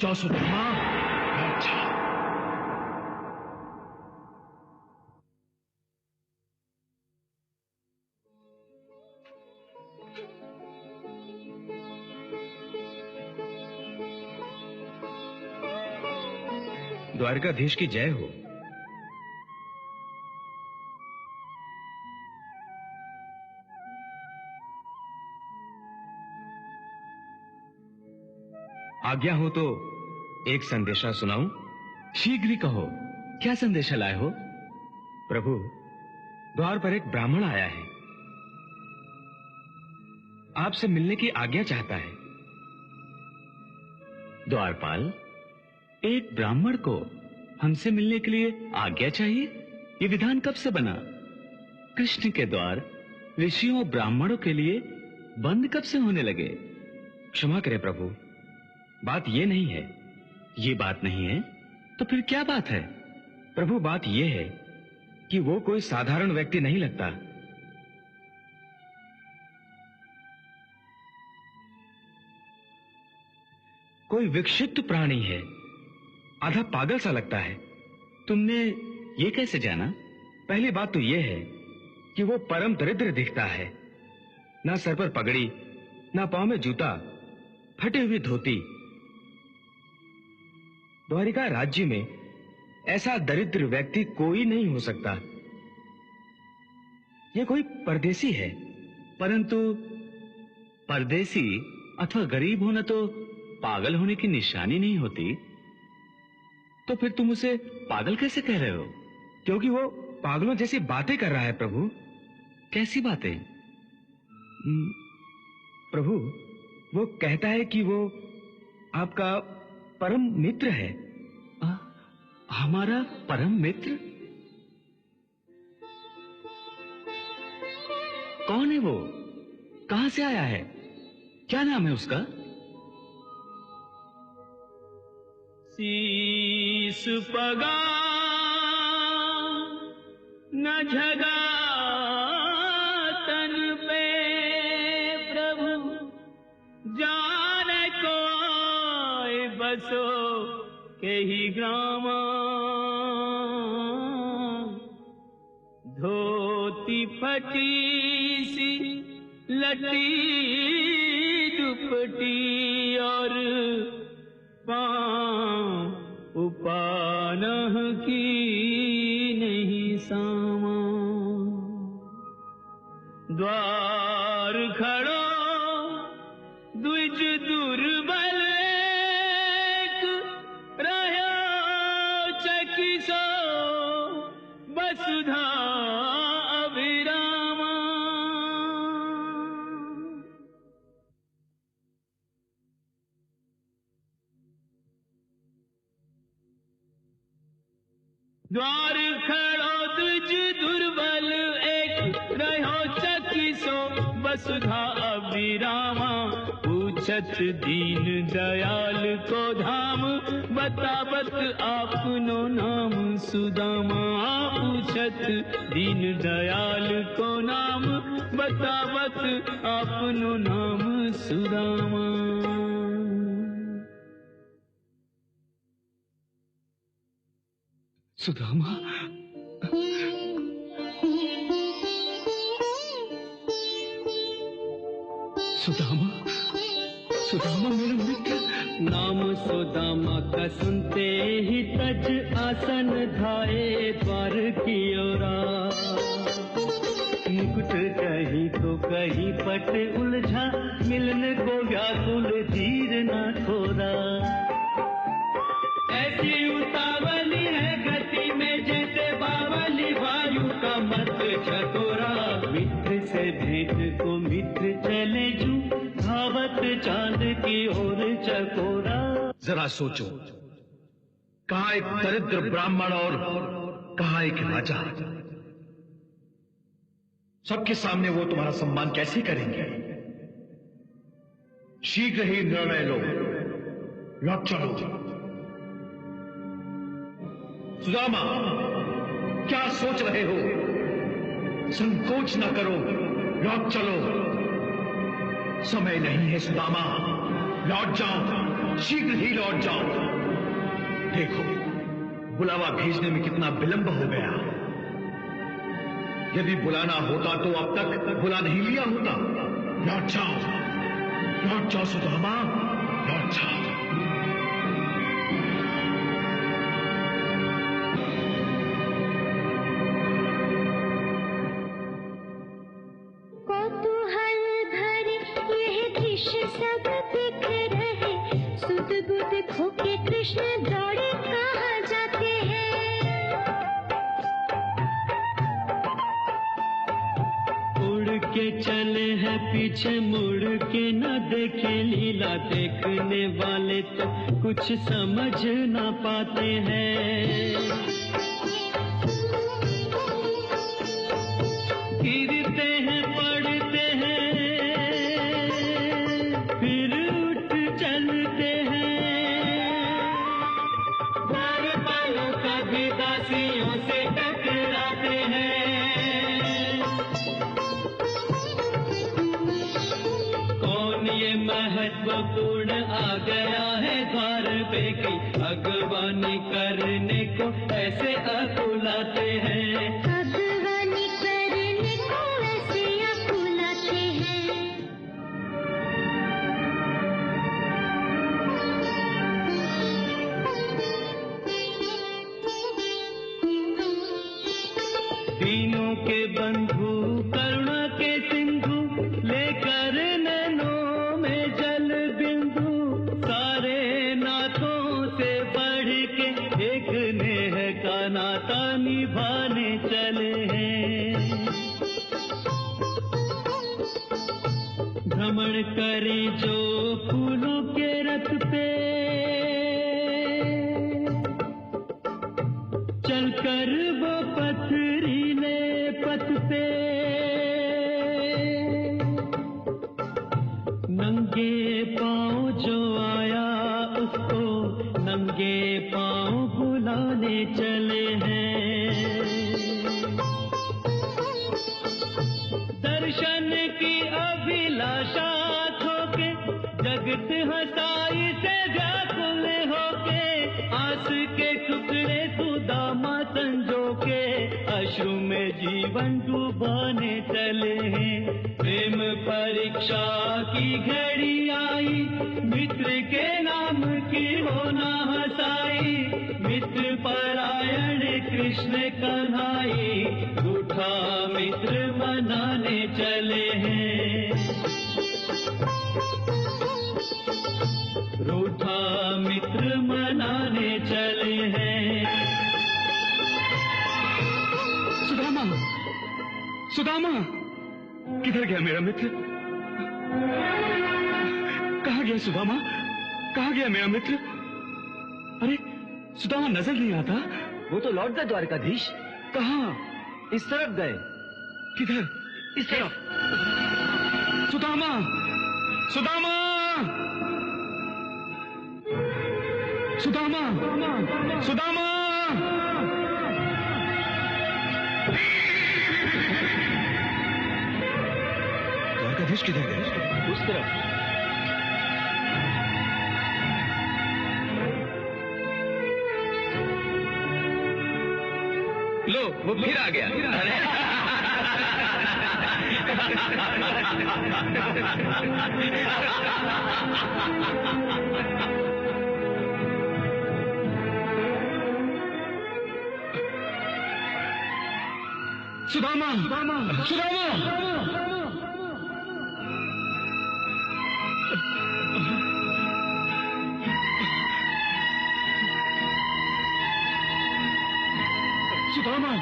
जाओ सुदामा। अच्छा। द्वारकाधीश की जय हो। आज्ञा हो तो एक संदेशा सुनाऊं? शीघ्र ही कहो, क्या संदेशा लाए हो? प्रभु, द्वार पर एक ब्राह्मण आया है, आपसे मिलने की आज्ञा चाहता है। द्वारपाल, एक ब्राह्मण को हमसे मिलने के लिए आज्ञा चाहिए? ये विधान कब से बना? कृष्ण के द्वार ऋषियों और ब्राह्मणों के लिए बंद कब से होने लगे? क्षमा करें प्रभु, बात ये नहीं है। ये बात नहीं है तो फिर क्या बात है? प्रभु, बात ये है कि वो कोई साधारण व्यक्ति नहीं लगता। कोई विक्षिप्त प्राणी है, आधा पागल सा लगता है। तुमने ये कैसे जाना? पहली बात तो ये है कि वो परम दरिद्र दिखता है। ना सर पर पगड़ी, ना पांव में जूता, फटी हुई धोती। द्वारिका राज्य में ऐसा दरिद्र व्यक्ति कोई नहीं हो सकता। ये कोई परदेसी है। परंतु परदेसी अथवा गरीब होना तो पागल होने की निशानी नहीं होती। तो फिर तुम उसे पागल कैसे कह रहे हो? क्योंकि वो पागलों जैसी बातें कर रहा है प्रभु। कैसी बातें? प्रभु, वो कहता है कि वो आपका परम मित्र है। हमारा परम मित्र? कौन है वो? कहां से आया है? क्या नाम है उसका? शीस पगा न झगा तन पे प्रभु, जाने कोई बसो के ही ग्रामा। धोती फटी सी लटी दुपटी और पांव उपानह की नहीं सामा। द्वार खड़ो द्विज दुर्बल एक, रह्यो चकिसो वसुधा अभिरामा। द्वार खड़ो द्विज दुर्बल एक, रह्यो चकिसो वसुधा अभिरामा। पूछत दीन दयाल को धाम, बतावत आपनो नाम सुदामा। पूछत दीन दयाल को नाम, बतावत आपनो नाम सुदामा। सुदामा, सुदामा, सुदामा मेरा मित्र। नाम सुदामा का सुनते ही तज आसन धाये द्वार की ओरा। मुकुट कहीं तो कहीं पट उलझा, मिलन को व्याकुल धीर न खोरा। ऐसी उतावली है गति में जैसे बावली वायु का मत चकोरा। मित्र से भेंट को मित्र चले जू, धावत चांद की ओर चकोरा। जरा सोचो, कहाँ एक दरिद्र ब्राह्मण और कहाँ एक राजा। सबके सामने वो तुम्हारा सम्मान कैसे करेंगे? शीघ्र ही निर्णय लो, लौट चलो। सुदामा, क्या सोच रहे हो? संकोच न करो, लौट चलो। समय नहीं है सुदामा, लौट जाओ। शीघ्र ही लौट जाओ। देखो बुलावा भेजने में कितना विलंब हो गया। यदि बुलाना होता तो अब तक बुला नहीं लिया होता। लौट जाओ सुदामा, लौट जाओ। सब दिख रहे, सुध बुध खोके कृष्ण दौड़े कहाँ जाते हैं। उड़ के चले हैं पीछे मुड़ के न देखे लीला, देखने वाले तो कुछ समझ ना पाते हैं। गिरते हैं पड़ते हैं फिर उठ चलते हैं, बार पालों कभी दासियों से टकराते हैं। कौन ये महत्वपूर्ण आ गया है द्वार पे की अगवानी करने को ऐसे अकुलाते हैं। अगवानी करने को ऐसे अकुलाते हैं। दीनों के बंधु करुणा के सिंधु, लेकर नैनों में जल बिंदु, सारे नाथों से बढ़ के एक नेह का नाता निभाने चले हैं। भ्रमण करे जो फूलों के रथ पे, चलकर वो पथरीले पथ पे, नंगे पाँव जो आया उसको नंगे पाँव बुलाने चले हैं। दर्शन की अभिलाषा खोके जगत हंसाई से व्याकुल होके, आस के टुकड़े सुदामा संजो के अश्रु में जीवन डुबाने चले हैं। प्रेम परीक्षा की घड़ी आई, मित्र के नाम की होना हंसाई, मित्र परायण कृष्ण कन्हाई, रूठा मित्र मनाने चले हैं। रूठा मित्र मनाने चले हैं। सुदामा, सुदामा, किधर गया मेरा मित्र? कहाँ गया सुदामा? कहाँ गया मेरा मित्र? अरे सुदामा नजर नहीं आता। वो तो लौट गए द्वारकाधीश। कहाँ? इस तरफ गए। किधर? इस तरफ। सुदामा, सुदामा, सुदामा, सुदामा। द्वारकाधीश किधर गए? उस तरफ। लो वो फिर आ गया। सुदामा, सुदामा, सुदामा। सुदामा,